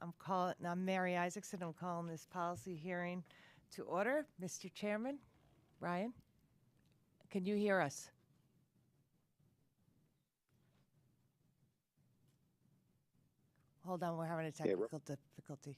I'm Mary Isaacson. I'm calling this policy hearing to order. Mr. Chairman, Ryan, can you hear us? Hold on, we're having a technical difficulty.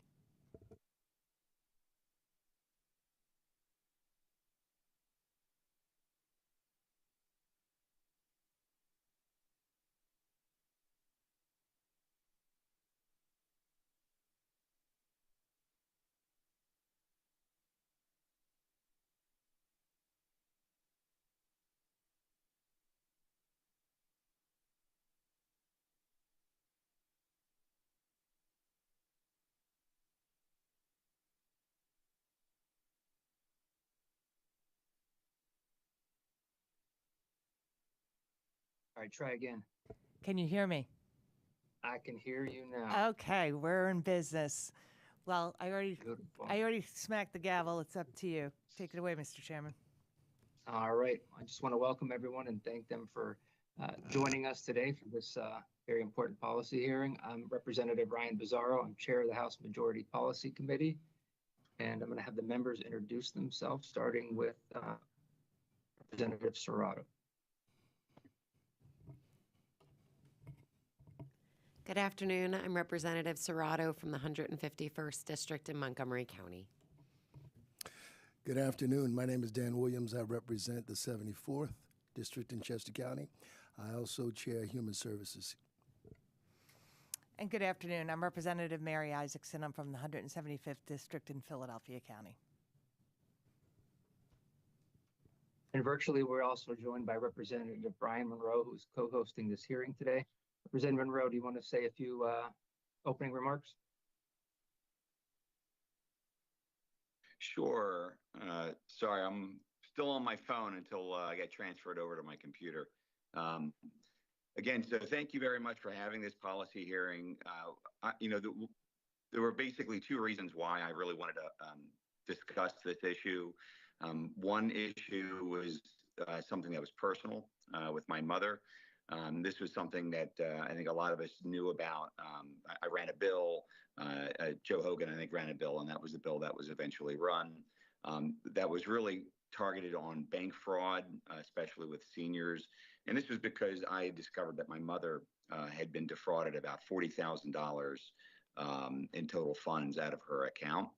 All right, try again. Can you hear me? I can hear you now. Okay, we're in business. Well, I Beautiful. already smacked the gavel. It's up to you. Take it away, Mr. Chairman. All right. I just want to welcome everyone and thank them for joining us today for this very important policy hearing. I'm Representative Ryan Bizzarro. I'm Chair of the House Majority Policy Committee, and I'm going to have the members introduce themselves, starting with Representative Serrato. Good afternoon. I'm Representative Serrato from the 151st District in Montgomery County. Good afternoon. My name is Dan Williams. I represent the 74th District in Chester County. I also chair Human Services. And good afternoon. I'm Representative Mary Isaacson. I'm from the 175th District in Philadelphia County. And virtually, we're also joined by Representative Brian Monroe, who's co-hosting this hearing today. Representative Monroe, do you want to say a few opening remarks? Sure. Sorry, I'm still on my phone until I get transferred over to my computer. Again, so thank you very much for having this policy hearing. There were basically two reasons why I really wanted to discuss this issue. One issue was something that was personal with my mother. This was something that I think a lot of us knew about. I ran a bill. Joe Hogan, I think, ran a bill, and that was the bill that was eventually run. That was really targeted on bank fraud, especially with seniors. And this was because I discovered that my mother had been defrauded about $40,000 in total funds out of her account.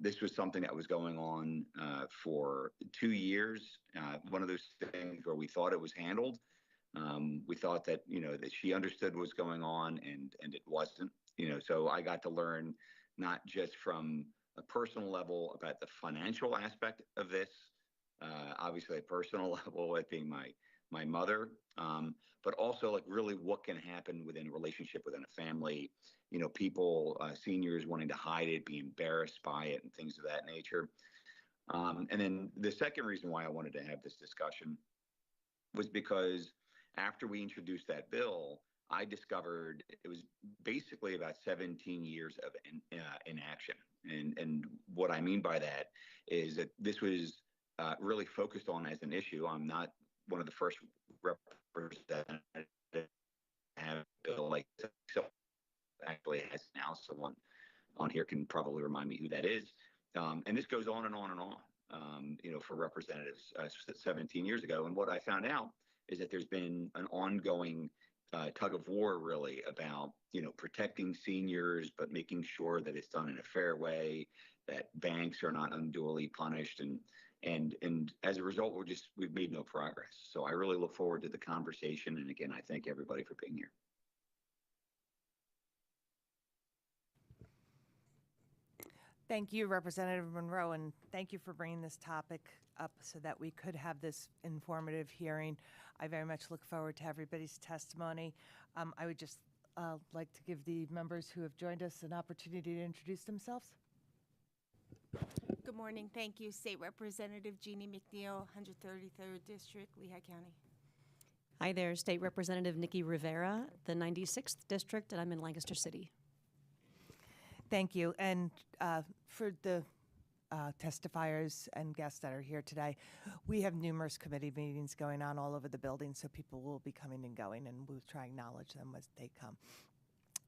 This was something that was going on for 2 years. One of those things where we thought it was handled. We thought that, that she understood what was going on, and it wasn't. So I got to learn not just from a personal level about the financial aspect of this, obviously a personal level with being my mother, but also like really what can happen within a relationship within a family, people, seniors wanting to hide it, be embarrassed by it and things of that nature. And then the second reason why I wanted to have this discussion was because after we introduced that bill, I discovered it was basically about 17 years of inaction. And what I mean by that is that this was really focused on as an issue. I'm not one of the first representatives to have a bill like this. So actually has now someone on here can probably remind me who that is. And this goes on and on and on, for representatives 17 years ago. And what I found out is that there's been an ongoing tug of war really about, protecting seniors, but making sure that it's done in a fair way, that banks are not unduly punished. And as a result, we've made no progress. So I really look forward to the conversation. And again, I thank everybody for being here. Thank you, Representative Monroe, and thank you for bringing this topic up so that we could have this informative hearing. I very much look forward to everybody's testimony. I would just like to give the members who have joined us an opportunity to introduce themselves. Good morning. Thank you. State Representative Jeannie McNeil, 133rd District, Lehigh County. Hi there, State Representative Nikki Rivera, the 96th District, and I'm in Lancaster City. Thank you. And for the testifiers and guests that are here today, we have numerous committee meetings going on all over the building, so people will be coming and going, and we'll try and acknowledge them as they come.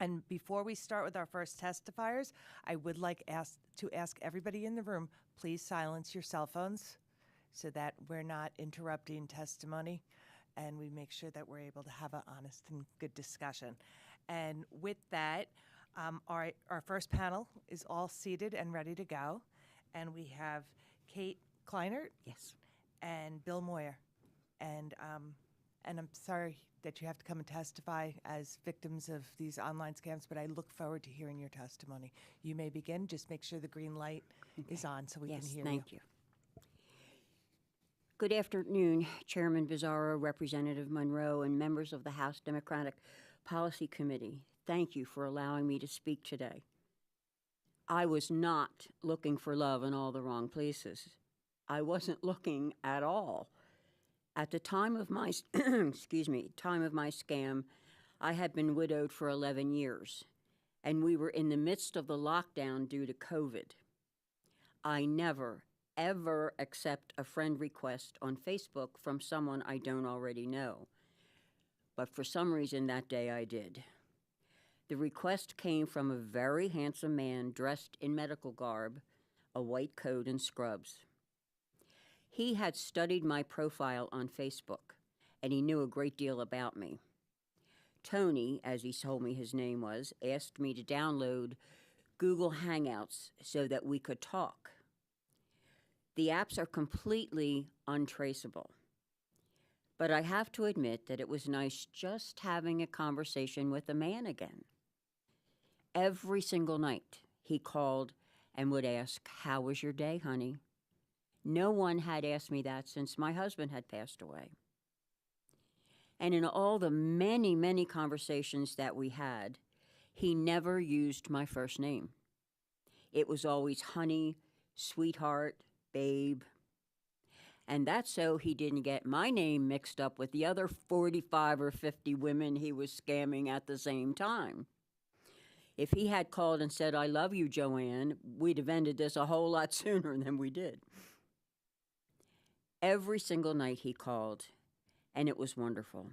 And before we start with our first testifiers, I would like to ask everybody in the room, please silence your cell phones so that we're not interrupting testimony and we make sure that we're able to have an honest and good discussion. And with that, our first panel is all seated and ready to go. And we have Kate Kleinert. Yes. And Bill Moyer. And I'm sorry that you have to come and testify as victims of these online scams, but I look forward to hearing your testimony. You may begin. Just make sure the green light is on so we can hear you. Yes, thank you. Good afternoon, Chairman Bizzarro, Representative Monroe, and members of the House Democratic Policy Committee. Thank you for allowing me to speak today. I was not looking for love in all the wrong places. I wasn't looking at all. At the time of my, time of my scam, I had been widowed for 11 years, and we were in the midst of the lockdown due to COVID. I never, ever accept a friend request on Facebook from someone I don't already know. But for some reason that day I did. The request came from a very handsome man dressed in medical garb, a white coat and scrubs. He had studied my profile on Facebook, and he knew a great deal about me. Tony, as he told me his name was, asked me to download Google Hangouts so that we could talk. The apps are completely untraceable, but I have to admit that it was nice just having a conversation with a man again. Every single night, he called and would ask, "How was your day, honey?" No one had asked me that since my husband had passed away. And in all the many, many conversations that we had, he never used my first name. It was always honey, sweetheart, babe. And that's so he didn't get my name mixed up with the other 45 or 50 women he was scamming at the same time. If he had called and said, "I love you, Joanne," we'd have ended this a whole lot sooner than we did. Every single night he called, and it was wonderful.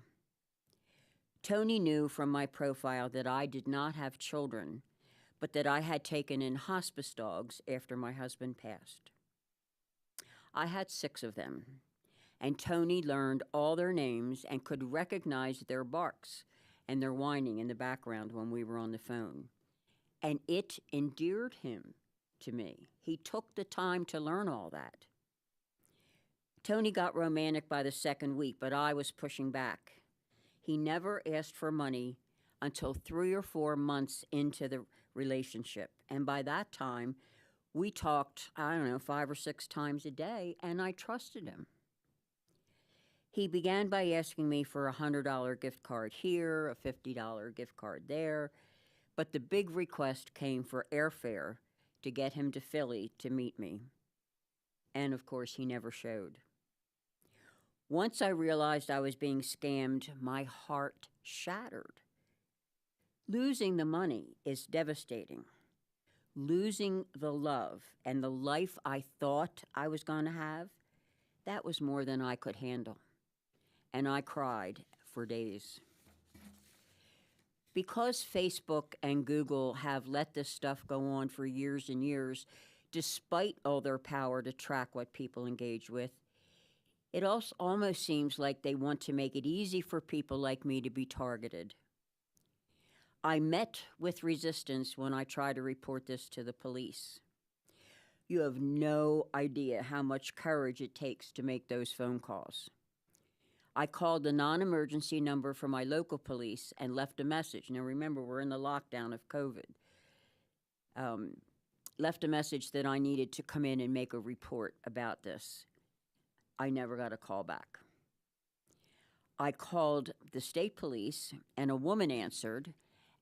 Tony knew from my profile that I did not have children, but that I had taken in hospice dogs after my husband passed. I had 6 of them, and Tony learned all their names and could recognize their barks and their whining in the background when we were on the phone. And it endeared him to me. He took the time to learn all that. Tony got romantic by the second week, but I was pushing back. He never asked for money until 3 or 4 months into the relationship. And by that time, we talked, 5 or 6 times a day, and I trusted him. He began by asking me for a $100 gift card here, a $50 gift card there, but the big request came for airfare to get him to Philly to meet me. And of course, he never showed. Once I realized I was being scammed, my heart shattered. Losing the money is devastating. Losing the love and the life I thought I was going to have, that was more than I could handle. And I cried for days. Because Facebook and Google have let this stuff go on for years and years, despite all their power to track what people engage with, it also almost seems like they want to make it easy for people like me to be targeted. I met with resistance when I tried to report this to the police. You have no idea how much courage it takes to make those phone calls. I called the non-emergency number for my local police and left a message. Now remember, we're in the lockdown of COVID. Left a message that I needed to come in and make a report about this. I never got a call back. I called the state police, and a woman answered,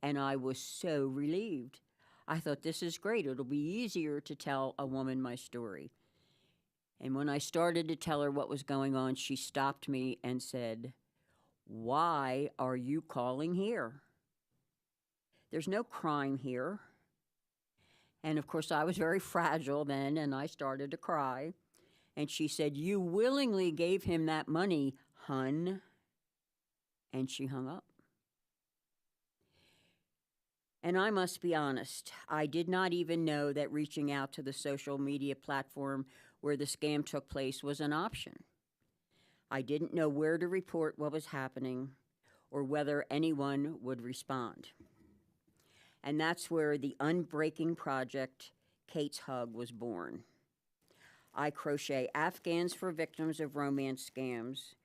and I was so relieved. I thought, this is great. It'll be easier to tell a woman my story. And when I started to tell her what was going on, she stopped me and said, "Why are you calling here? There's no crime here." And of course, I was very fragile then, and I started to cry. And she said, "You willingly gave him that money, hun." And she hung up. And I must be honest, I did not even know that reaching out to the social media platform where the scam took place was an option. I didn't know where to report what was happening or whether anyone would respond. And that's where the Unbreaking Project, Kate's Hug, was born. I crochet Afghans for victims of romance scams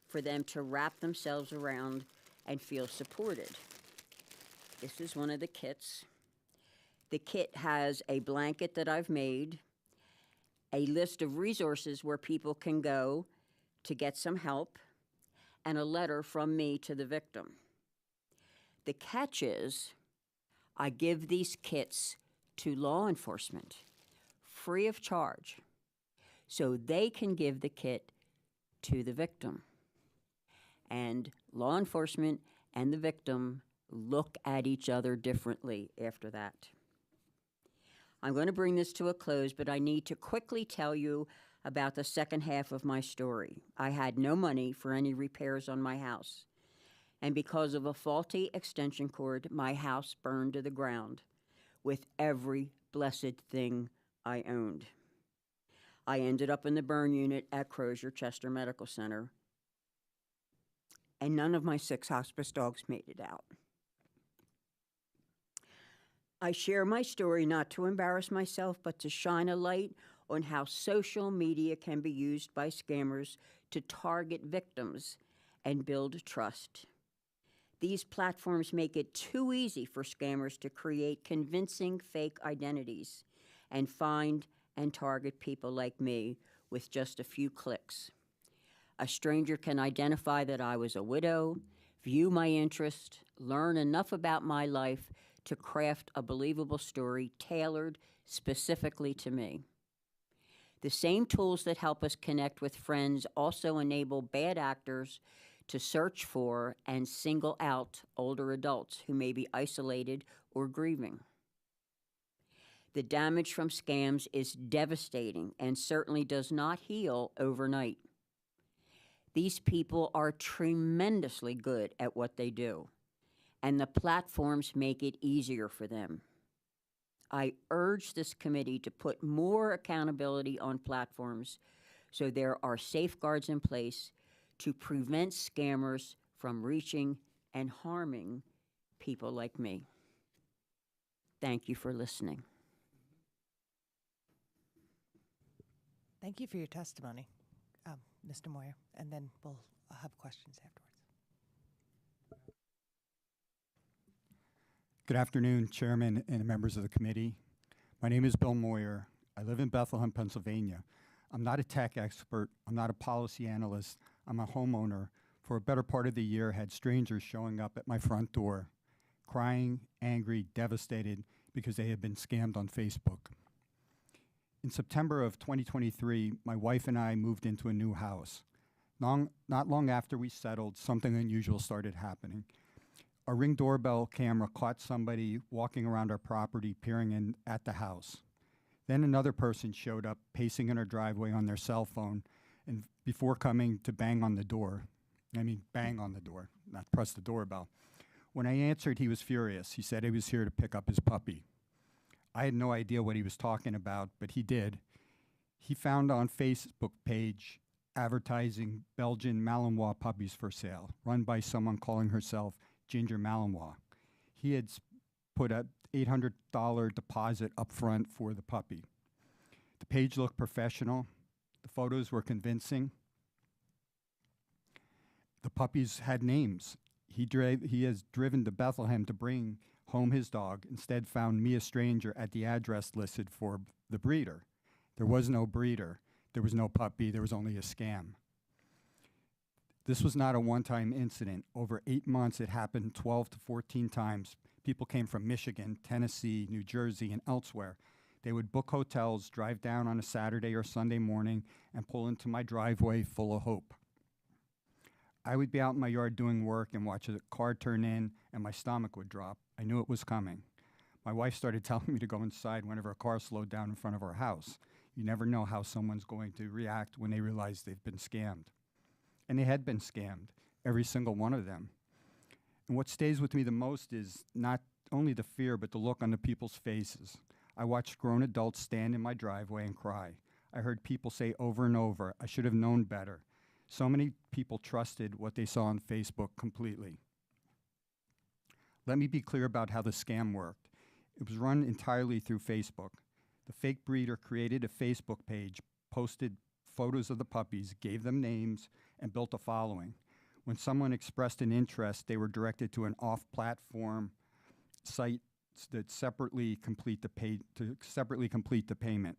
for them to wrap themselves around and feel supported. This is one of the kits. The kit has a blanket that I've made, a list of resources where people can go to get some help, and a letter from me to the victim. The catch is, I give these kits to law enforcement free of charge so they can give the kit to the victim. And law enforcement and the victim look at each other differently after that. I'm going to bring this to a close, but I need to quickly tell you about the second half of my story. I had no money for any repairs on my house, and because of a faulty extension cord, my house burned to the ground with every blessed thing I owned. I ended up in the burn unit at Crozier Chester Medical Center, and none of my 6 hospice dogs made it out. I share my story not to embarrass myself, but to shine a light on how social media can be used by scammers to target victims and build trust. These platforms make it too easy for scammers to create convincing fake identities and find and target people like me with just a few clicks. A stranger can identify that I was a widow, view my interest, learn enough about my life to craft a believable story tailored specifically to me. The same tools that help us connect with friends also enable bad actors to search for and single out older adults who may be isolated or grieving. The damage from scams is devastating and certainly does not heal overnight. These people are tremendously good at what they do, and the platforms make it easier for them. I urge this committee to put more accountability on platforms so there are safeguards in place to prevent scammers from reaching and harming people like me. Thank you for listening. Thank you for your testimony, Mr. Moyer, and then we'll have questions afterwards. Good afternoon, Chairman and members of the committee. My name is Bill Moyer. I live in Bethlehem, Pennsylvania. I'm not a tech expert. I'm not a policy analyst. I'm a homeowner. For a better part of the year, had strangers showing up at my front door, crying, angry, devastated because they had been scammed on Facebook. In September of 2023, my wife and I moved into a new house. Not long after we settled, something unusual started happening. A Ring doorbell camera caught somebody walking around our property, peering in at the house. Then another person showed up, pacing in our driveway on their cell phone, and before coming to bang on the door, not press the doorbell. When I answered, he was furious. He said he was here to pick up his puppy. I had no idea what he was talking about, but he did. He found on Facebook page advertising Belgian Malinois puppies for sale, run by someone calling herself Ginger Malinois. He had put a $800 deposit up front for the puppy. The page looked professional. The photos were convincing. The puppies had names. He has driven to Bethlehem to bring home his dog, instead found me, a stranger, at the address listed for the breeder. There was no breeder. There was no puppy. There was only a scam. This was not a one-time incident. Over 8 months, it happened 12 to 14 times. People came from Michigan, Tennessee, New Jersey, and elsewhere. They would book hotels, drive down on a Saturday or Sunday morning, and pull into my driveway full of hope. I would be out in my yard doing work and watch a car turn in, and my stomach would drop. I knew it was coming. My wife started telling me to go inside whenever a car slowed down in front of our house. You never know how someone's going to react when they realize they've been scammed. And they had been scammed, every single one of them. And what stays with me the most is not only the fear, but the look on the people's faces. I watched grown adults stand in my driveway and cry. I heard people say over and over, I should have known better. So many people trusted what they saw on Facebook completely. Let me be clear about how the scam worked. It was run entirely through Facebook. The fake breeder created a Facebook page, posted photos of the puppies, gave them names, and built a following. When someone expressed an interest, they were directed to an off-platform site that separately complete the payment,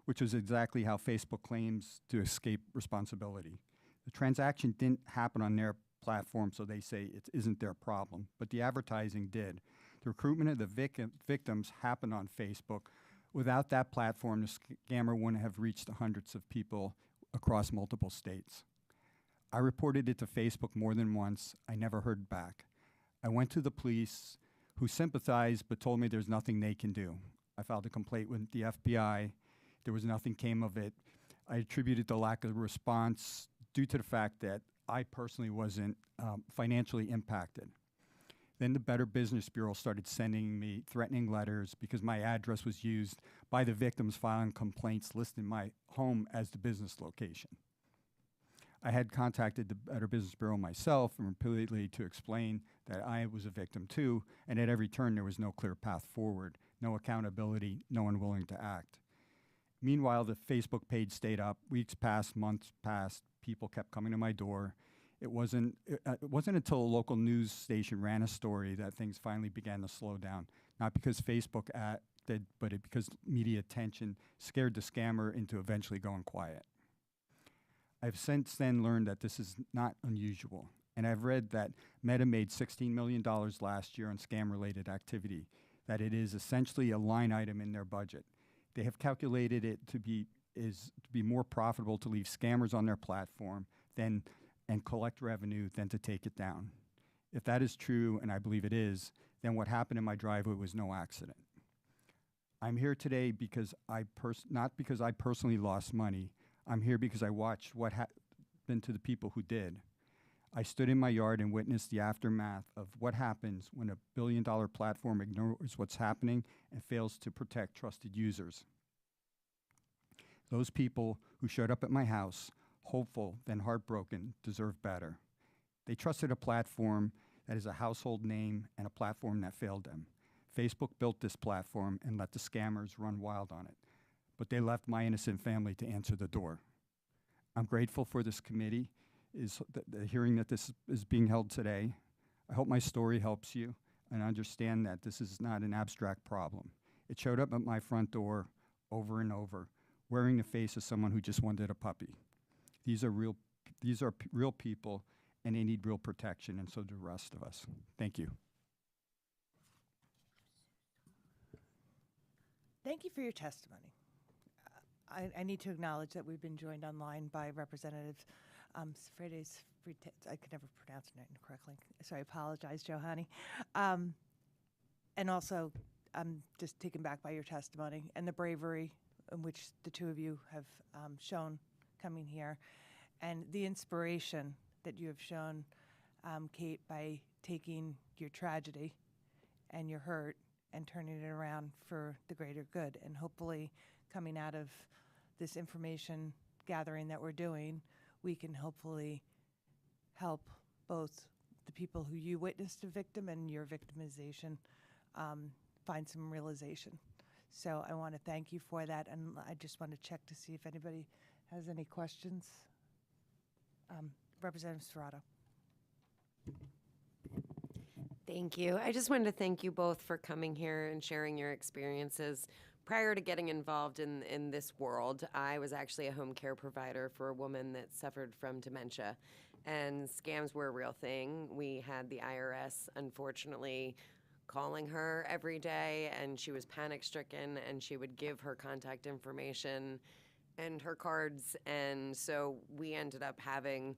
which was exactly how Facebook claims to escape responsibility. The transaction didn't happen on their platform, so they say it isn't their problem, but the advertising did. The recruitment of the victims happened on Facebook. Without that platform, the scammer wouldn't have reached the hundreds of people across multiple states. I reported it to Facebook more than once. I never heard back. I went to the police, who sympathized but told me there's nothing they can do. I filed a complaint with the FBI. There was nothing came of it. I attributed the lack of response due to the fact that I personally wasn't financially impacted. Then the Better Business Bureau started sending me threatening letters because my address was used by the victims filing complaints listing my home as the business location. I had contacted the Better Business Bureau myself and repeatedly to explain that I was a victim too, and at every turn there was no clear path forward, no accountability, no one willing to act. Meanwhile, the Facebook page stayed up. Weeks passed, months passed, people kept coming to my door. It wasn't until a local news station ran a story that things finally began to slow down, not because Facebook acted, but because media attention scared the scammer into eventually going quiet. I've since then learned that this is not unusual, and I've read that Meta made $16 million last year on scam-related activity, that it is essentially a line item in their budget. They have calculated it to be more profitable to leave scammers on their platform and collect revenue than to take it down. If that is true, and I believe it is, then what happened in my driveway was no accident. I'm here today because not because I personally lost money. I'm here because I watched what happened to the people who did. I stood in my yard and witnessed the aftermath of what happens when a billion-dollar platform ignores what's happening and fails to protect trusted users. Those people who showed up at my house, hopeful then heartbroken, deserve better. They trusted a platform that is a household name and a platform that failed them. Facebook built this platform and let the scammers run wild on it, but they left my innocent family to answer the door. I'm grateful for this committee, the hearing that this is being held today. I hope my story helps you and understand that this is not an abstract problem. It showed up at my front door over and over, wearing the face of someone who just wanted a puppy. These are real people, and they need real protection, and so do the rest of us. Thank you. Thank you for your testimony. I need to acknowledge that we've been joined online by Representative Sfredes, I could never pronounce her name correctly, so I apologize, Johanny. And also, I'm just taken back by your testimony and the bravery in which the two of you have shown coming here, and the inspiration that you have shown, Kate, by taking your tragedy and your hurt and turning it around for the greater good, and hopefully coming out of this information gathering that we're doing, we can hopefully help both the people who you witnessed a victim and your victimization find some realization. So I want to thank you for that, and I just want to check to see if anybody has any questions. Representative Serrato. Thank you. I just wanted to thank you both for coming here and sharing your experiences. Prior to getting involved in this world, I was actually a home care provider for a woman that suffered from dementia, and scams were a real thing. We had the IRS, unfortunately, calling her every day, and she was panic-stricken, and she would give her contact information and her cards, and so we ended up having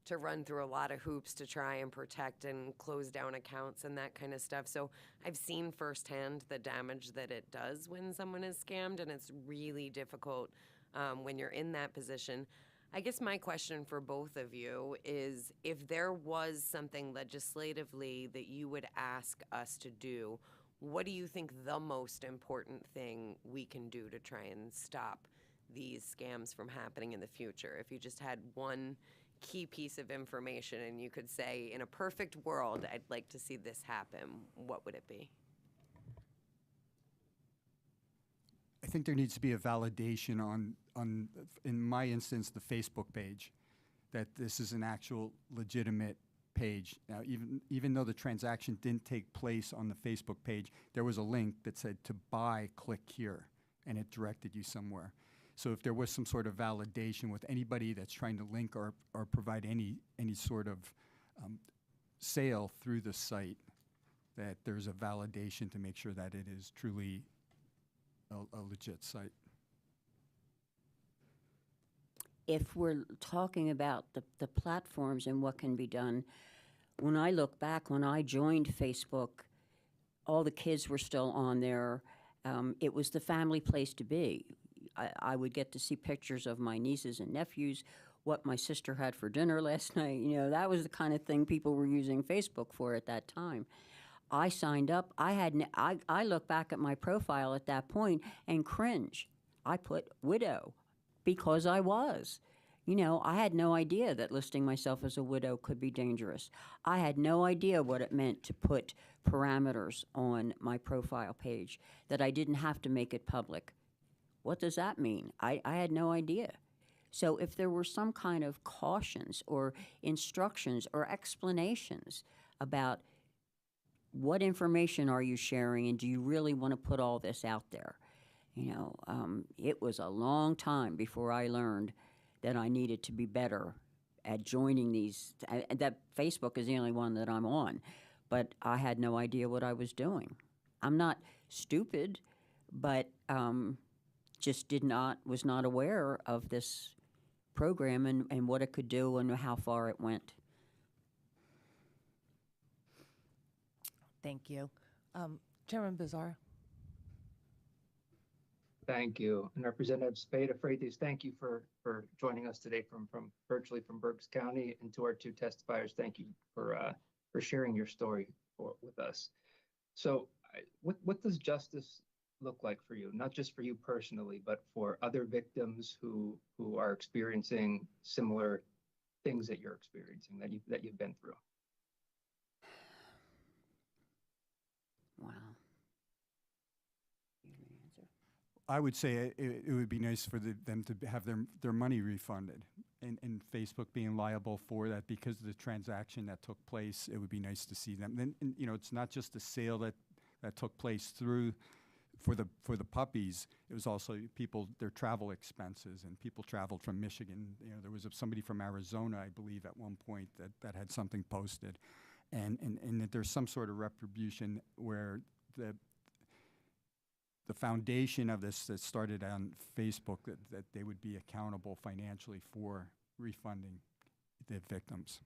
to run through a lot of hoops to try and protect and close down accounts and that kind of stuff. So I've seen firsthand the damage that it does when someone is scammed, and it's really difficult when you're in that position. I guess my question for both of you is if there was something legislatively that you would ask us to do, what do you think the most important thing we can do to try and stop these scams from happening in the future? If you just had one key piece of information and you could say, in a perfect world, I'd like to see this happen, what would it be? I think there needs to be a validation on in my instance, the Facebook page, that this is an actual legitimate page. Now, even though the transaction didn't take place on the Facebook page, there was a link that said to buy, click here, and it directed you somewhere. So if there was some sort of validation with anybody that's trying to link or provide any sort of sale through the site, that there's a validation to make sure that it is truly a legit site. If we're talking about the platforms and what can be done, when I look back, when I joined Facebook, all the kids were still on there. It was the family place to be. I would get to see pictures of my nieces and nephews, what my sister had for dinner last night. You know, that was the kind of thing people were using Facebook for at that time. I signed up. I look back at my profile at that point and cringe. I put widow because I was. You know, I had no idea that listing myself as a widow could be dangerous. I had no idea what it meant to put parameters on my profile page, that I didn't have to make it public. What does that mean? I had no idea. So if there were some kind of cautions or instructions or explanations about what information are you sharing and do you really want to put all this out there? You know, it was a long time before I learned that I needed to be better at joining these. That Facebook is the only one that I'm on, but I had no idea what I was doing. I'm not stupid, but just was not aware of this program and what it could do and how far it went. Thank you. Chairman Bizarro. Thank you. And Representative Spada Freitas, thank you for joining us today from virtually from Berks County. And to our two testifiers, thank you for sharing your story with us. So what does justice look like for you? Not just for you personally, but for other victims who are experiencing similar things that you're experiencing, that you've been through? Wow. I would say it would be nice for them to have their money refunded, and Facebook being liable for that because of the transaction that took place. It would be nice to see them. Then, you know, it's not just the sale that took place for the puppies. It was also their travel expenses, and people traveled from Michigan. You know, there was somebody from Arizona, I believe, at one point that had something posted, and that there's some sort of retribution where the foundation of this that started on Facebook, that they would be accountable financially for refunding the victims.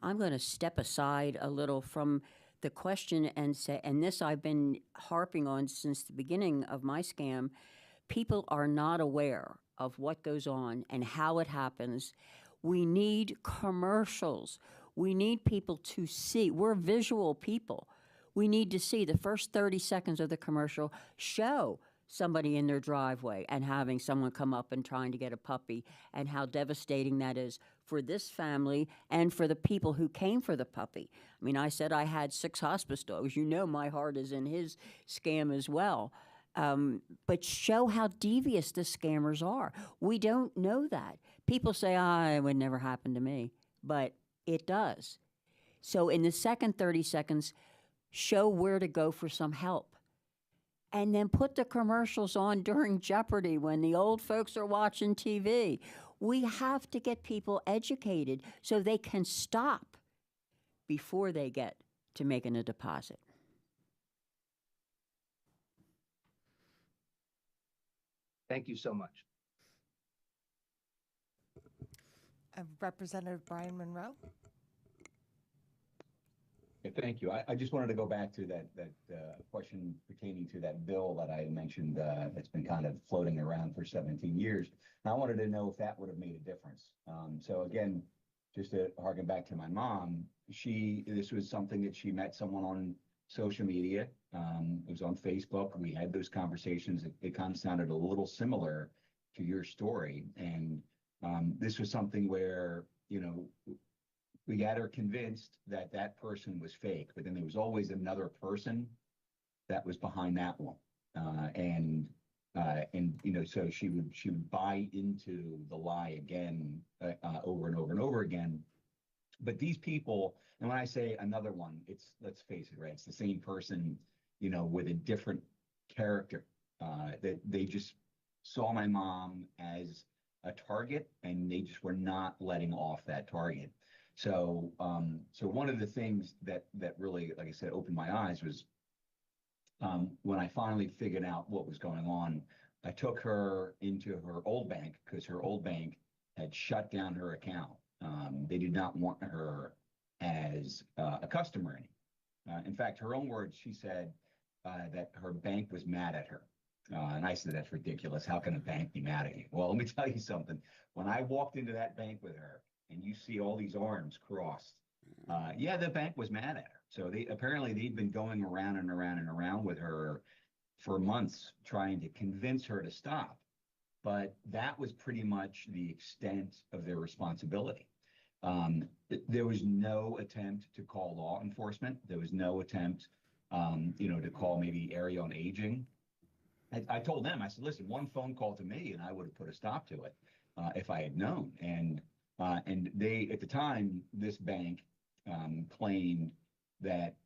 I'm going to step aside a little from the question and say, and this I've been harping on since the beginning of my scam, people are not aware of what goes on and how it happens. We need commercials. We need people to see. We're visual people. We need to see the first 30 seconds of the commercial show somebody in their driveway and having someone come up and trying to get a puppy, and how devastating that is for this family and for the people who came for the puppy. I mean, I said I had 6 hospice dogs. You know my heart is in his scam as well. But show how devious the scammers are. We don't know that. People say, it would never happen to me, but it does. So in the second 30 seconds, show where to go for some help. And then put the commercials on during Jeopardy when the old folks are watching TV. We have to get people educated so they can stop before they get to making a deposit. Thank you so much. Representative Brian Monroe. Yeah, thank you. I just wanted to go back to that question pertaining to that bill that I mentioned that's been kind of floating around for 17 years. And I wanted to know if that would have made a difference. So again, just to harken back to my mom, this was something that she met someone on social media. It was on Facebook. We had those conversations. It kind of sounded a little similar to your story. And this was something where, we got her convinced that that person was fake, but then there was always another person that was behind that one. So she would buy into the lie again, over and over and over again. But these people, and when I say another one, let's face it, right? It's the same person, with a different character. That they just saw my mom as a target, and they just were not letting off that target. So one of the things that really, like I said, opened my eyes was when I finally figured out what was going on. I took her into her old bank because her old bank had shut down her account. They did not want her as a customer anymore. In fact, her own words, she said that her bank was mad at her. And I said, that's ridiculous. How can a bank be mad at you? Well, let me tell you something. When I walked into that bank with her, and you see all these arms crossed, yeah, the bank was mad at her. So they'd been going around and around and around with her for months, trying to convince her to stop. But that was pretty much the extent of their responsibility. There was no attempt to call law enforcement. There was no attempt, to call maybe area on aging. I told them, I said, listen, one phone call to me, and I would have put a stop to it if I had known. And they, at the time, this bank claimed that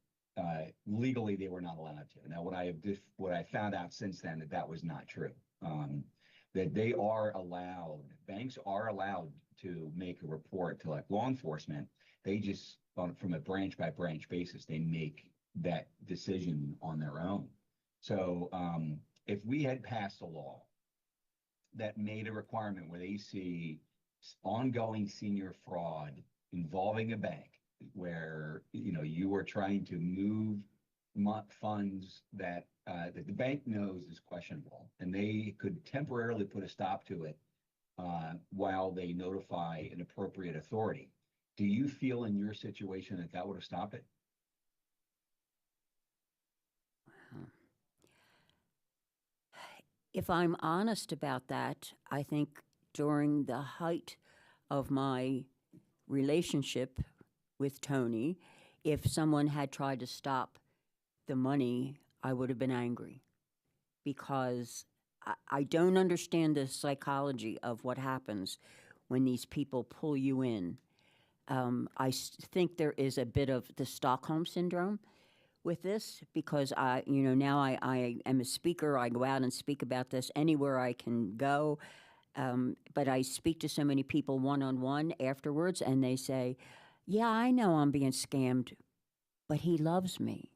legally they were not allowed to. Now, what I found out since then, that was not true. That banks are allowed to make a report to like law enforcement. They just, from a branch by branch basis, they make that decision on their own. So if we had passed a law that made a requirement where they see ongoing senior fraud involving a bank, where you were trying to move funds that the bank knows is questionable, and they could temporarily put a stop to it while they notify an appropriate authority. Do you feel in your situation that would have stopped it? If I'm honest about that, I think during the height of my relationship with Tony, if someone had tried to stop the money, I would have been angry, because I don't understand the psychology of what happens when these people pull you in. Think there is a bit of the Stockholm syndrome with this, because now I am a speaker. I go out and speak about this anywhere I can go. But I speak to so many people one-on-one afterwards, and they say, yeah, I know I'm being scammed, but he loves me.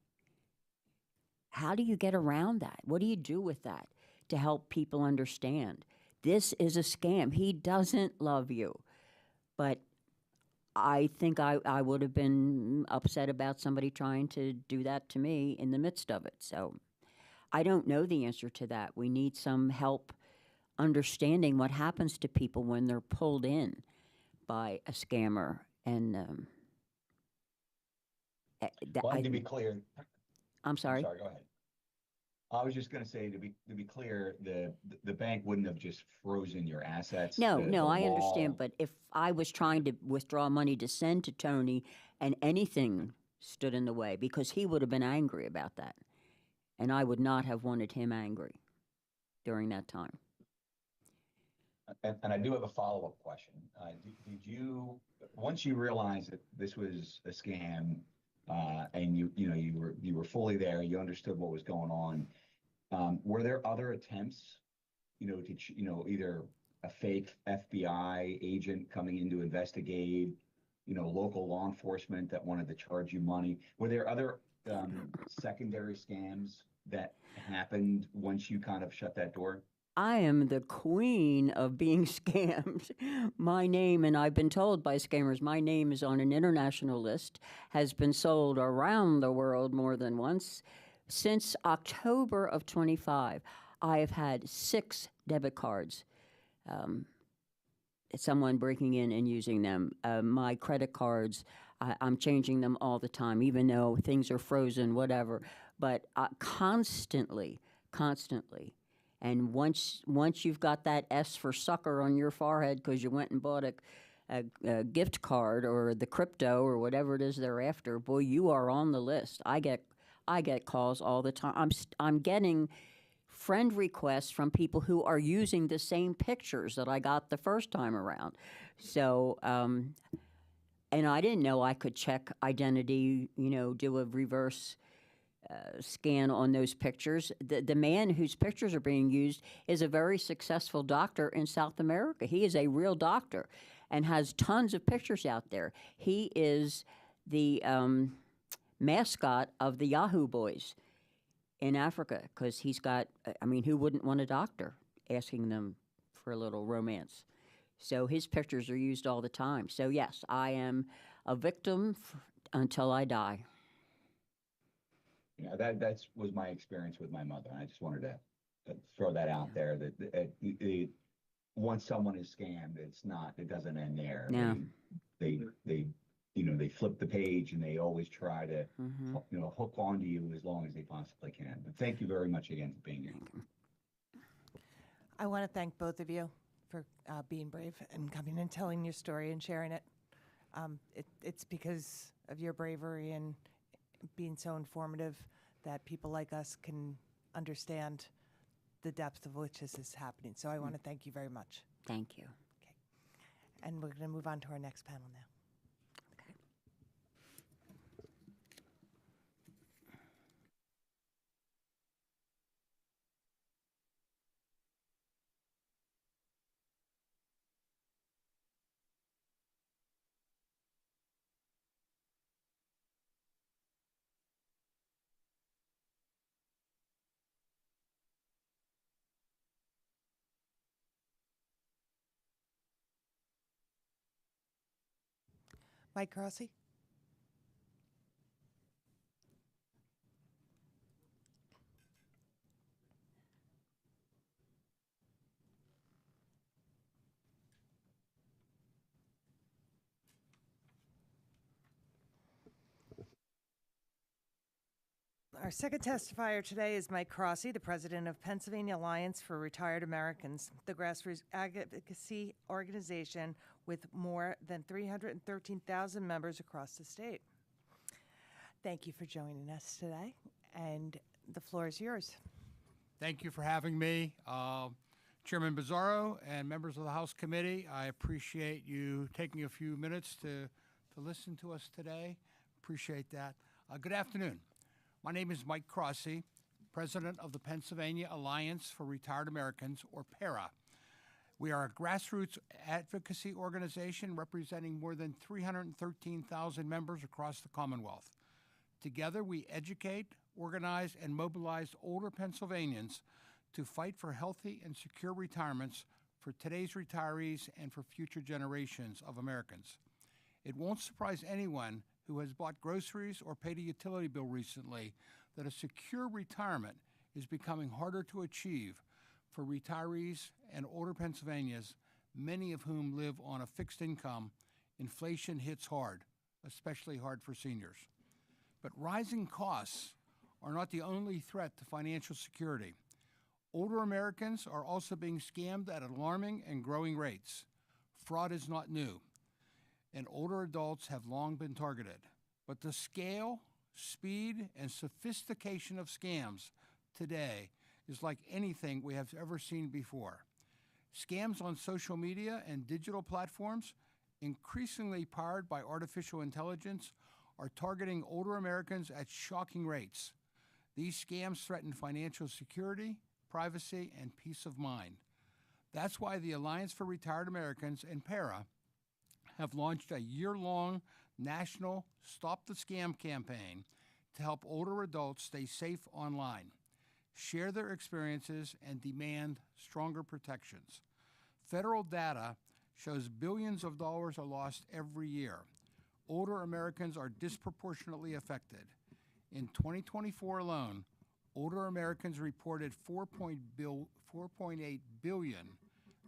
How do you get around that? What do you do with that to help people understand? This is a scam. He doesn't love you. But I think I would have been upset about somebody trying to do that to me in the midst of it. So I don't know the answer to that. We need some help understanding what happens to people when they're pulled in by a scammer. And to be clear, I'm sorry. Go ahead. I was just going to say, to be clear, the bank wouldn't have just frozen your assets. No, I understand. But if I was trying to withdraw money to send to Tony, and anything stood in the way, because he would have been angry about that, and I would not have wanted him angry during that time. And I do have a follow-up question. Did you, once you realized that this was a scam, and you were fully there, you understood what was going on, were there other attempts, to either a fake FBI agent coming in to investigate, local law enforcement that wanted to charge you money? Were there other secondary scams that happened once you kind of shut that door? I am the queen of being scammed. My name, and I've been told by scammers, my name is on an international list, has been sold around the world more than once. Since October of 25, I have had 6 debit cards. Someone breaking in and using them. My credit cards, I'm changing them all the time, even though things are frozen, whatever. But constantly, constantly. And once you've got that S for sucker on your forehead because you went and bought a gift card or the crypto or whatever it is they're after, boy, you are on the list. I get calls all the time. I'm getting friend requests from people who are using the same pictures that I got the first time around. So, and I didn't know I could check identity, do a reverse scan on those pictures. The man whose pictures are being used is a very successful doctor in South America. He is a real doctor and has tons of pictures out there. He is the mascot of the Yahoo Boys in Africa because he's got, who wouldn't want a doctor asking them for a little romance? So his pictures are used all the time. So yes, I am a victim until I die. That was my experience with my mother. And I just wanted to throw that out there that once someone is scammed, it doesn't end there. Yeah. They flip the page and they always try to, hook onto you as long as they possibly can. But thank you very much again for being here. I want to thank both of you for being brave and coming and telling your story and sharing it. It's because of your bravery and being so informative that people like us can understand the depth of which this is happening. So I want to thank you very much. Thank you. Okay. And we're going to move on to our next panel now. Mike Crossey? Our second testifier today is Mike Crossey, the president of Pennsylvania Alliance for Retired Americans, the grassroots advocacy organization with more than 313,000 members across the state. Thank you for joining us today, and the floor is yours. Thank you for having me. Chairman Bizzarro and members of the House Committee, I appreciate you taking a few minutes to listen to us today. Appreciate that. Good afternoon. My name is Mike Crossey, president of the Pennsylvania Alliance for Retired Americans, or PARA. We are a grassroots advocacy organization representing more than 313,000 members across the Commonwealth. Together, we educate, organize, and mobilize older Pennsylvanians to fight for healthy and secure retirements for today's retirees and for future generations of Americans. It won't surprise anyone who has bought groceries or paid a utility bill recently that a secure retirement is becoming harder to achieve for retirees and older Pennsylvanians, many of whom live on a fixed income. Inflation hits hard, especially hard for seniors. But rising costs are not the only threat to financial security. Older Americans are also being scammed at alarming and growing rates. Fraud is not new, and older adults have long been targeted. But the scale, speed, and sophistication of scams today is like anything we have ever seen before. Scams on social media and digital platforms, increasingly powered by artificial intelligence, are targeting older Americans at shocking rates. These scams threaten financial security, privacy, and peace of mind. That's why the Alliance for Retired Americans and PARA have launched a year-long national Stop the Scam campaign to help older adults stay safe online. share their experiences, and demand stronger protections. Federal data shows billions of dollars are lost every year. Older Americans are disproportionately affected. In 2024 alone, older Americans reported $4.8 billion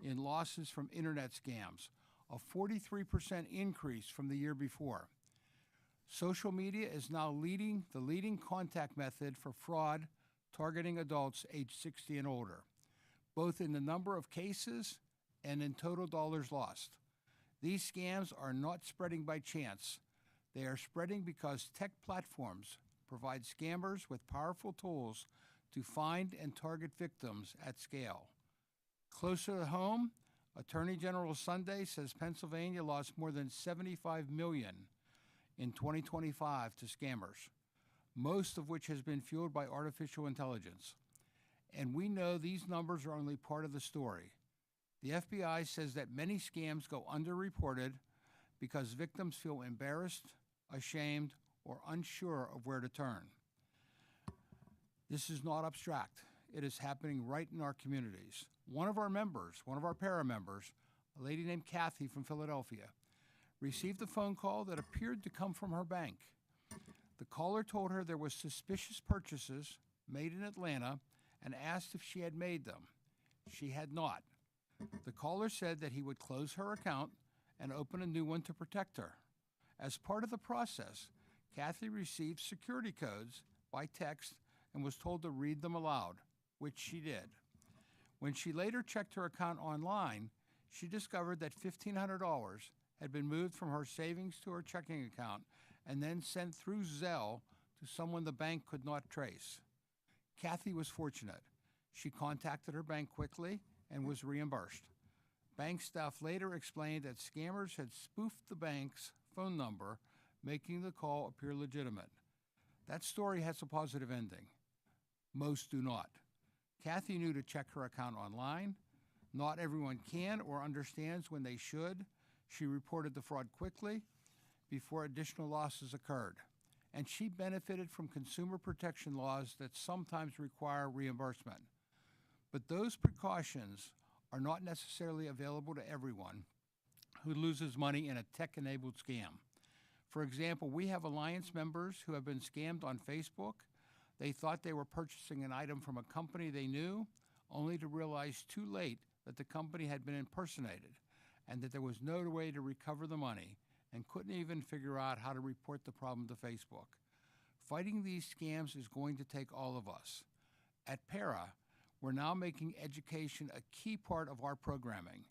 in losses from internet scams, a 43% increase from the year before. Social media is now the leading contact method for fraud targeting adults aged 60 and older, both in the number of cases and in total dollars lost. These scams are not spreading by chance. They are spreading because tech platforms provide scammers with powerful tools to find and target victims at scale. Closer to home, Attorney General Sunday says Pennsylvania lost more than $75 million in 2025 to scammers, most of which has been fueled by artificial intelligence. And we know these numbers are only part of the story. The FBI says that many scams go underreported because victims feel embarrassed, ashamed, or unsure of where to turn. This is not abstract. It is happening right in our communities. One of our para-members, a lady named Kathy from Philadelphia, received a phone call that appeared to come from her bank. The caller told her there were suspicious purchases made in Atlanta and asked if she had made them. She had not. The caller said that he would close her account and open a new one to protect her. As part of the process, Kathy received security codes by text and was told to read them aloud, which she did. When she later checked her account online, she discovered that $1,500 had been moved from her savings to her checking account and then sent through Zelle to someone the bank could not trace. Kathy was fortunate. She contacted her bank quickly and was reimbursed. Bank staff later explained that scammers had spoofed the bank's phone number, making the call appear legitimate. That story has a positive ending. Most do not. Kathy knew to check her account online. Not everyone can or understands when they should. She reported the fraud quickly before additional losses occurred. And she benefited from consumer protection laws that sometimes require reimbursement. But those precautions are not necessarily available to everyone who loses money in a tech-enabled scam. For example, we have Alliance members who have been scammed on Facebook. They thought they were purchasing an item from a company they knew, only to realize too late that the company had been impersonated and that there was no way to recover the money, and couldn't even figure out how to report the problem to Facebook. Fighting these scams is going to take all of us. At PARA, we're now making education a key part of our programming.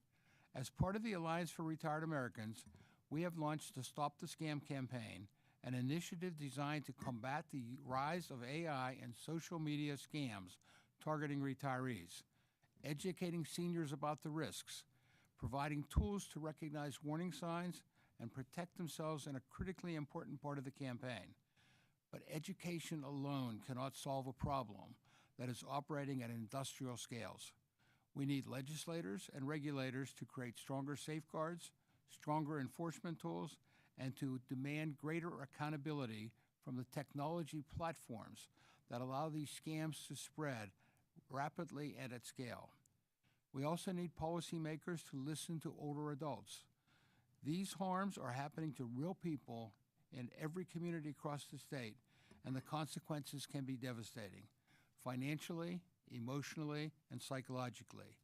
As part of the Alliance for Retired Americans, we have launched the Stop the Scam campaign, an initiative designed to combat the rise of AI and social media scams targeting retirees, educating seniors about the risks, providing tools to recognize warning signs and protect themselves in a critically important part of the campaign. But education alone cannot solve a problem that is operating at industrial scales. We need legislators and regulators to create stronger safeguards, stronger enforcement tools, and to demand greater accountability from the technology platforms that allow these scams to spread rapidly and at scale. We also need policymakers to listen to older adults. These harms are happening to real people in every community across the state, and the consequences can be devastating, financially, emotionally, and psychologically.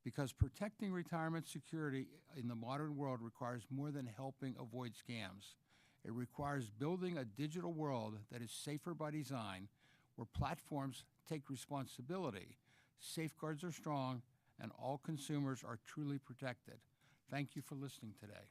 Because protecting retirement security in the modern world requires more than helping avoid scams. It requires building a digital world that is safer by design, where platforms take responsibility, safeguards are strong, and all consumers are truly protected. Thank you for listening today.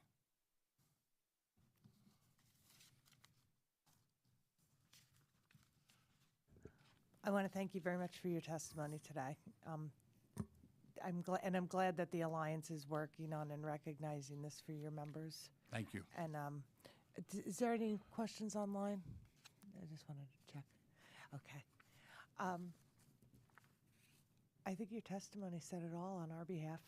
I want to thank you very much for your testimony today. I'm glad that the Alliance is working on and recognizing this for your members. Thank you. And is there any questions online? I just wanted to check. Okay. I think your testimony said it all on our behalf.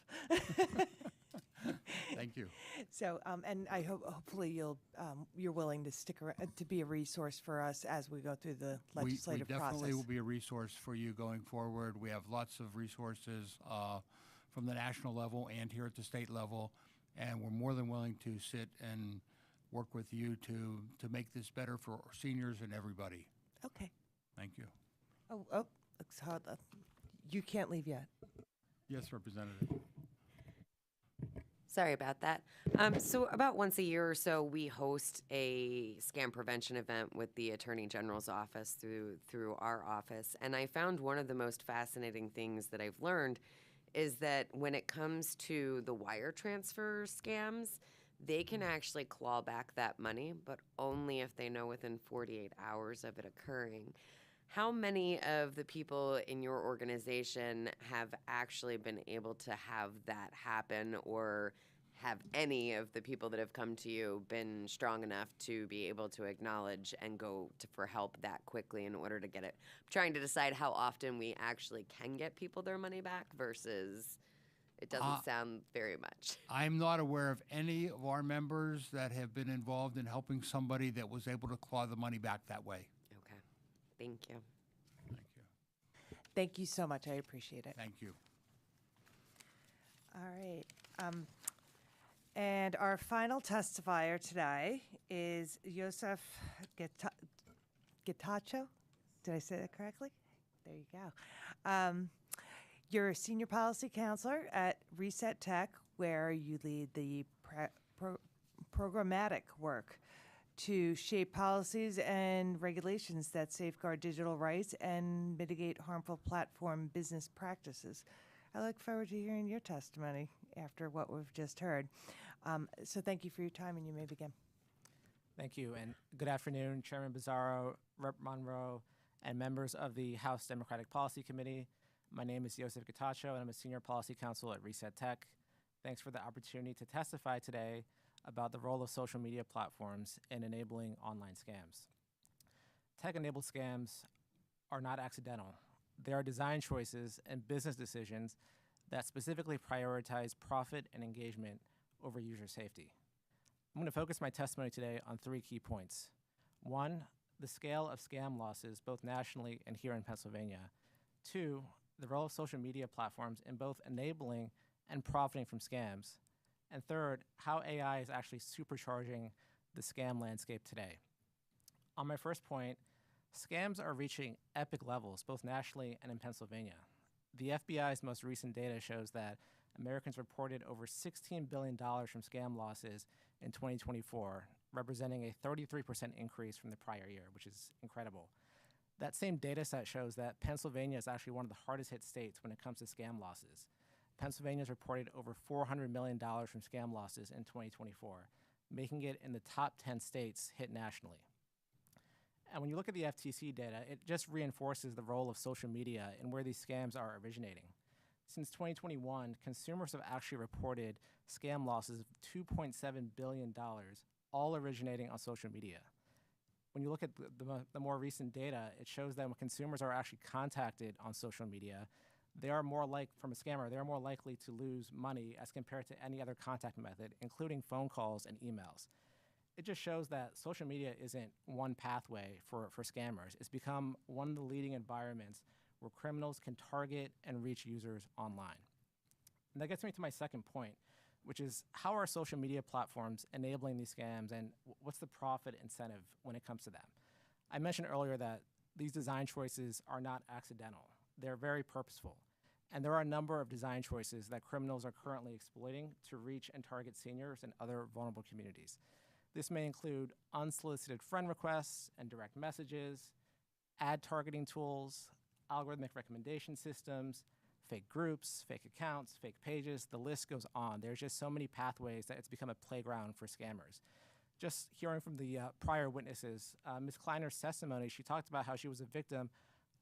Thank Thank you. So, and I hope hopefully you're willing to stick around to be a resource for us as we go through the legislative we definitely process. will be a resource for you going forward. We have lots of resources from the national level and here at the state level, and we're more than willing to sit and work with you to make this better for seniors and everybody. Okay. Thank you. Oh, looks hard. You can't leave yet. Yes, Representative. Sorry about that. So about once a year or so, we host a scam prevention event with the Attorney General's office through our office. And I found one of the most fascinating things that I've learned is that when it comes to the wire transfer scams, they can actually claw back that money, but only if they know within 48 hours of it occurring. How many of the people in your organization have actually been able to have that happen, or have any of the people that have come to you been strong enough to be able to acknowledge and go for help that quickly in order to get it? I'm trying to decide how often we actually can get people their money back versus it doesn't sound very much. I'm not aware of any of our members that have been involved in helping somebody that was able to claw the money back that way. Okay. Thank you. Thank you. Thank you so much. I appreciate it. Thank you. All right. And our final testifier today is Joseph Getacho. Did I say that correctly? There you go. You're a senior policy counselor at Reset Tech, where you lead the programmatic work to shape policies and regulations that safeguard digital rights and mitigate harmful platform business practices. I look forward to hearing your testimony after what we've just heard. So thank you for your time, and you may begin. Thank you, and good afternoon, Chairman Bizzaro, Rep. Monroe, and members of the House Democratic Policy Committee. My name is Joseph Getacho, and I'm a Senior Policy Counsel at Reset Tech. Thanks for the opportunity to testify today about the role of social media platforms in enabling online scams. Tech-enabled scams are not accidental. They are design choices and business decisions that specifically prioritize profit and engagement over user safety. I'm going to focus my testimony today on 3 key points. 1, the scale of scam losses, both nationally and here in Pennsylvania. 2, the role of social media platforms in both enabling and profiting from scams. And 3rd, how AI is actually supercharging the scam landscape today. On my first point, scams are reaching epic levels, both nationally and in Pennsylvania. The FBI's most recent data shows that Americans reported over $16 billion from scam losses in 2024, representing a 33% increase from the prior year, which is incredible. That same data set shows that Pennsylvania is actually one of the hardest hit states when it comes to scam losses. Pennsylvania's reported over $400 million from scam losses in 2024, making it in the top 10 states hit nationally. And when you look at the FTC data, it just reinforces the role of social media and where these scams are originating. Since 2021, consumers have actually reported scam losses of $2.7 billion, all originating on social media. When you look at the more recent data, it shows that when consumers are actually contacted on social media, they are more from a scammer, they are more likely to lose money as compared to any other contact method, including phone calls and emails. It just shows that social media isn't one pathway for scammers. It's become one of the leading environments where criminals can target and reach users online. And that gets me to my second point, which is how are social media platforms enabling these scams, and what's the profit incentive when it comes to them? I mentioned earlier that these design choices are not accidental. They're very purposeful. And there are a number of design choices that criminals are currently exploiting to reach and target seniors and other vulnerable communities. This may include unsolicited friend requests and direct messages, ad targeting tools, algorithmic recommendation systems, fake groups, fake accounts, fake pages, the list goes on. There's just so many pathways that it's become a playground for scammers. Just hearing from the prior witnesses, Ms. Kleiner's testimony, she talked about how she was a victim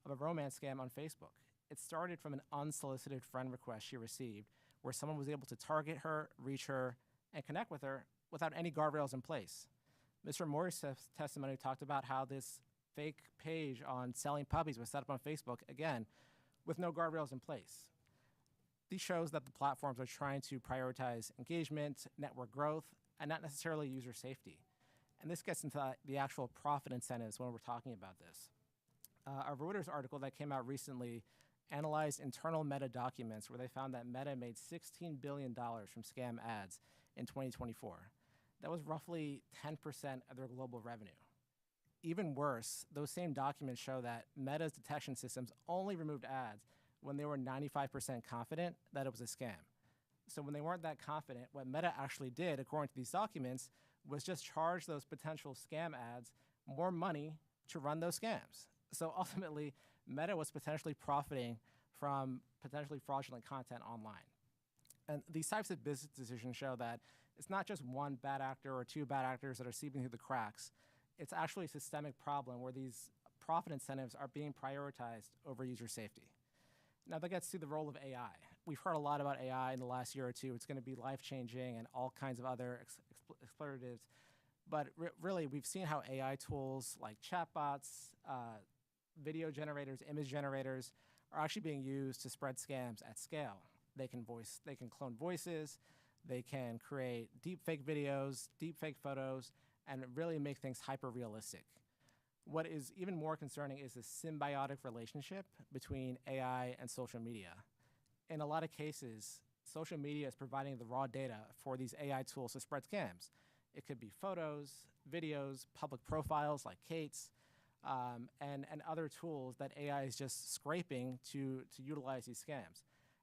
of a romance scam on Facebook. It started from an unsolicited friend request she received where someone was able to target her, reach her, and connect with her without any guardrails in place. Mr. Moore's testimony talked about how this fake page on selling puppies was set up on Facebook, again, with no guardrails in place. These shows that the platforms are trying to prioritize engagement, network growth, and not necessarily user safety. And this gets into the actual profit incentives when we're talking about this. A Reuters article that came out recently analyzed internal Meta documents where they found that Meta made $16 billion from scam ads in 2024. That was roughly 10% of their global revenue. Even worse, those same documents show that Meta's detection systems only removed ads when they were 95% confident that it was a scam. So when they weren't that confident, what Meta actually did, according to these documents, was just charge those potential scam ads more money to run those scams. So ultimately, Meta was potentially profiting from potentially fraudulent content online. And these types of business decisions show that it's not just one bad actor or two bad actors that are seeping through the cracks. It's actually a systemic problem where these profit incentives are being prioritized over user safety. Now that gets to the role of AI. We've heard a lot about AI in the last year or two. It's going to be life-changing and all kinds of other exploratives. But really, we've seen how AI tools like chatbots, video generators, image generators are actually being used to spread scams at scale. They can clone voices, they can create deepfake videos, deepfake photos, and really make things hyper-realistic. What is even more concerning is the symbiotic relationship between AI and social media. In a lot of cases, social media is providing the raw data for these AI tools to spread scams. It could be photos, videos, public profiles like Kate's, and other tools that AI is just scraping to utilize these scams.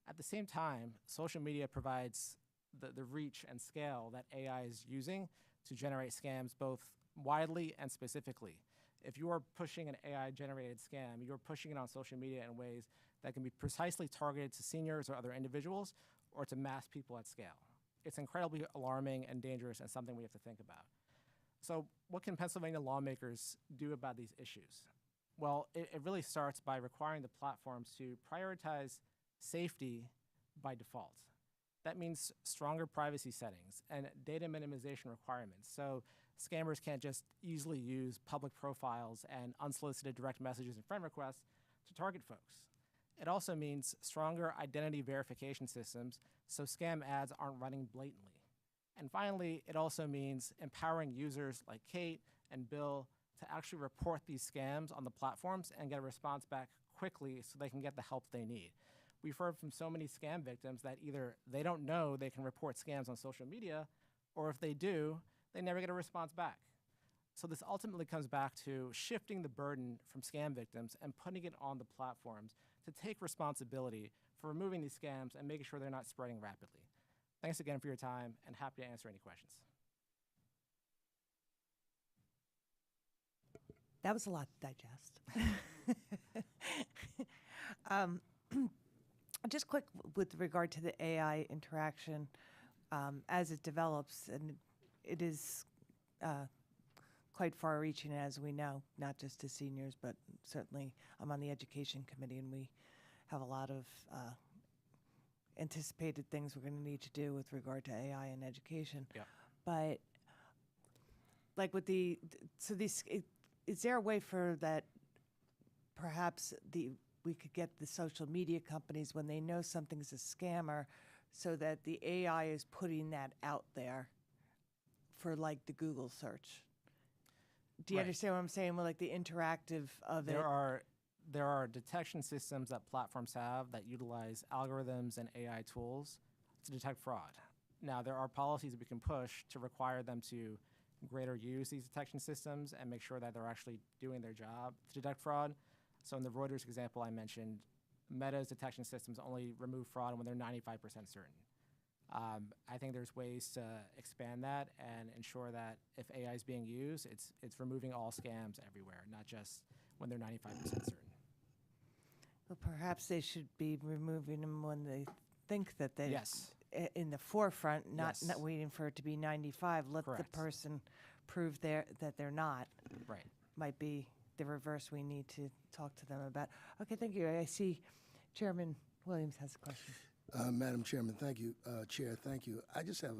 At the same time, social media provides the reach and scale that AI is using to generate scams both widely and specifically. If you are pushing an AI-generated scam, you're pushing it on social media in ways that can be precisely targeted to seniors or other individuals or to mass people at scale. It's incredibly alarming and dangerous and something we have to think about. So what can Pennsylvania lawmakers do about these issues? Well, it really starts by requiring the platforms to prioritize safety by default. That means stronger privacy settings and data minimization requirements. So scammers can't just easily use public profiles and unsolicited direct messages and friend requests to target folks. It also means stronger identity verification systems so scam ads aren't running blatantly. And finally, it also means empowering users like Kate and Bill to actually report these scams on the platforms and get a response back quickly so they can get the help they need. We've heard from so many scam victims that either they don't know they can report scams on social media, or if they do, they never get a response back. So this ultimately comes back to shifting the burden from scam victims and putting it on the platforms to take responsibility for removing these scams and making sure they're not spreading rapidly. Thanks again for your time, and happy to answer any questions. That was a lot to digest. Just quick with regard to the AI interaction, as it develops, and it is quite far-reaching, as we know, not just to seniors, but certainly I'm on the education committee, and we have a lot of anticipated things we're going to need to do with regard to AI in education. Yeah. But like with is there a way for that perhaps we could get the social media companies when they know something's a scammer so that the AI is putting that out there for like the Google search? Do you understand what I'm saying with like the interactive of it? There are detection systems that platforms have that utilize algorithms and AI tools to detect fraud. Now, there are policies we can push to require them to greater use these detection systems and make sure that they're actually doing their job to detect fraud. So in the Reuters example I mentioned, Meta's detection systems only remove fraud when they're 95% certain. I think there's ways to expand that and ensure that if AI is being used, it's removing all scams everywhere, not just when they're 95% certain. Well, perhaps they should be removing them when they think that they Yes. In the forefront, not Yes. waiting for it to be 95. Let Correct. the person prove that they're not. Right. Might be the reverse we need to talk to them about. Okay, thank you. I see Chairman Williams has a question. Madam Chairman, thank you. Chair, thank you. I just have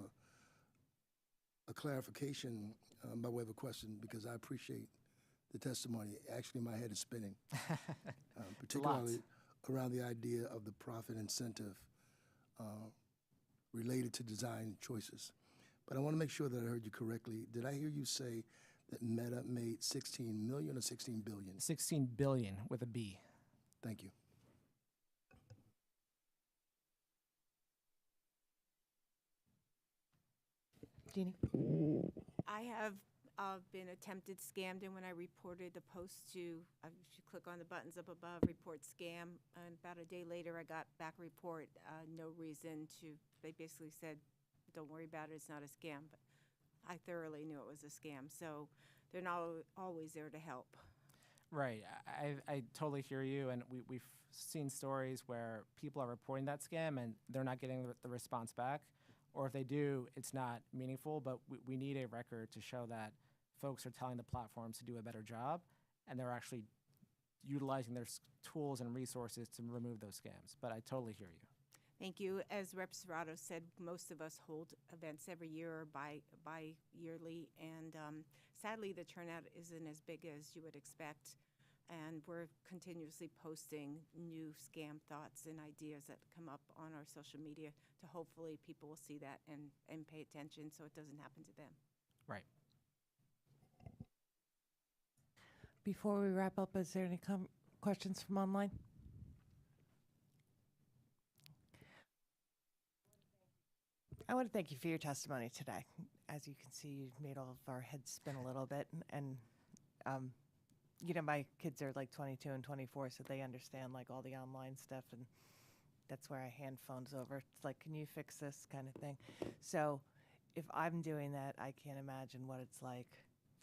a clarification by way of a question because I appreciate the testimony. Actually, my head is spinning, particularly around the idea of the profit incentive related to design choices. But I want to make sure that I heard you correctly. Did I hear you say that Meta made 16 million or 16 billion? 16 billion with a B. Thank you. Jeannie? I have been attempted scammed, and when I reported the post to, if you click on the buttons up above, report scam, and about a day later, I got back a report, no reason to, they basically said, don't worry about it, it's not a scam, but I thoroughly knew it was a scam, so they're not always there to help. Right. I totally hear you, and we've seen stories where people are reporting that scam and they're not getting the response back, or if they do, it's not meaningful, but we need a record to show that folks are telling the platforms to do a better job, and they're actually utilizing their tools and resources to remove those scams. But I totally hear you. Thank you. As Rep. Serrato said, most of us hold events every year or bi-yearly, and sadly the turnout isn't as big as you would expect, and we're continuously posting new scam thoughts and ideas that come up on our social media to hopefully people will see that and pay attention so it doesn't happen to them. Right. Before we wrap up, is there any questions from online? I want to thank you for your testimony today. As you can see, you made all of our heads spin a little bit, and you know, my kids are like 22 and 24, so they understand like all the online stuff, and that's where I hand phones over. It's like, can you fix this kind of thing? So if I'm doing that, I can't imagine what it's like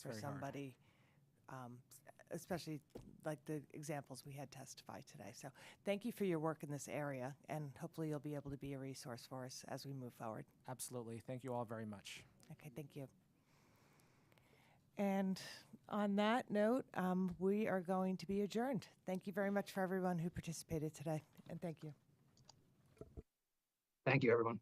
for very hard. somebody, especially like the examples we had testify today. So thank you for your work in this area, and hopefully you'll be able to be a resource for us as we move forward. Absolutely. Thank you all very much. Okay, thank you. And on that note, we are going to be adjourned. Thank you very much for everyone who participated today, and thank you. Thank you, everyone.